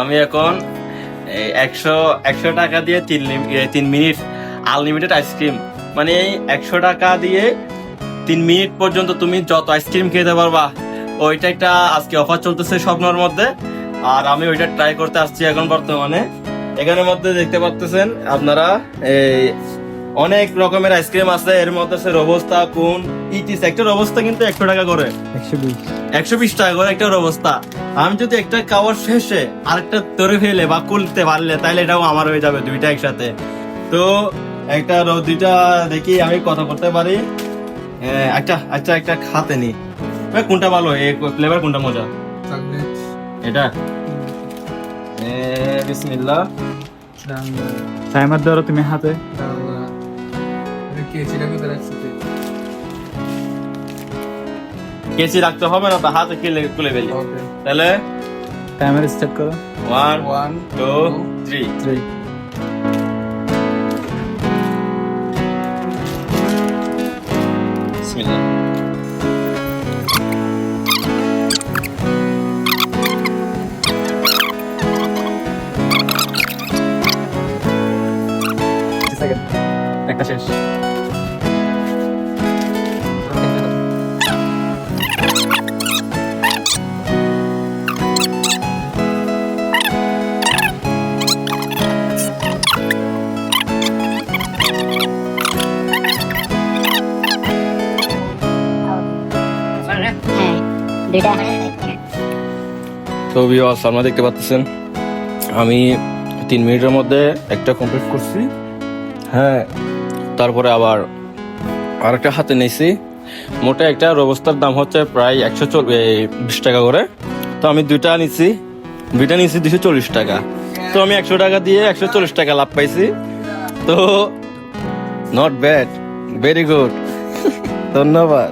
আমি এখন 100 টাকা দিয়ে 3 মিনিট আনলিমিটেড আইসক্রিম, মানে 100 টাকা দিয়ে 3 মিনিট পর্যন্ত তুমি যত আইসক্রিম খেতে পারবা, ওইটা একটা আজকে অফার চলতেছে স্বপ্নর মধ্যে। আর আমি ওইটা ট্রাই করতে আসছি এখন বর্তমানে। এখানের মধ্যে দেখতে পাচ্ছেন আপনারা এই অনেক রকমের আইসক্রিম আছে, এর মধ্যে আছে রোবস্তা, কোন ইটিস। একটা রোবস্তা কিন্তু 100 টাকা করে, 120 টাকা করে একটা রোবস্তা। আমি যদি একটা খাওয়ার শেষে আরেকটা তরে ফেলে বা কুলতে পারলে, তাহলে এটাও আমার হয়ে যাবে দুইটা একসাথে। তো দুইটা দেখি আমি কথা করতে পারি। একটা খাতে নি, কোনটা ভালো, এই ফ্লেভার কোনটা মজা? এটা বিসমিল্লাহ। টাইমার ধরো তুমি হাতে। কেচি রাখতে হবে না তো, হাতে খুলে ফেলি। তাহলে টাইমার স্টার্ট করো। 1 2 3। 3 বিসমিল্লাহ। সেকেন্ড, একটা শেষ। তো ভিউয়ার্স, আপনারা দেখতে পাচ্ছেন আমি 3 মিনিটের মধ্যে একটা কমপ্লিট করছি। হ্যাঁ, তারপরে আবার আরেকটা হাতে নিয়েছি। মোটা একটা রোবস্তার দাম হচ্ছে প্রায় 120 টাকা করে। তো আমি দুইটা নিছি 240 টাকা। তো আমি 100 টাকা দিয়ে 140 টাকা লাভ পাইছি। তো নট ব্যাড, ভেরি গুড। ধন্যবাদ।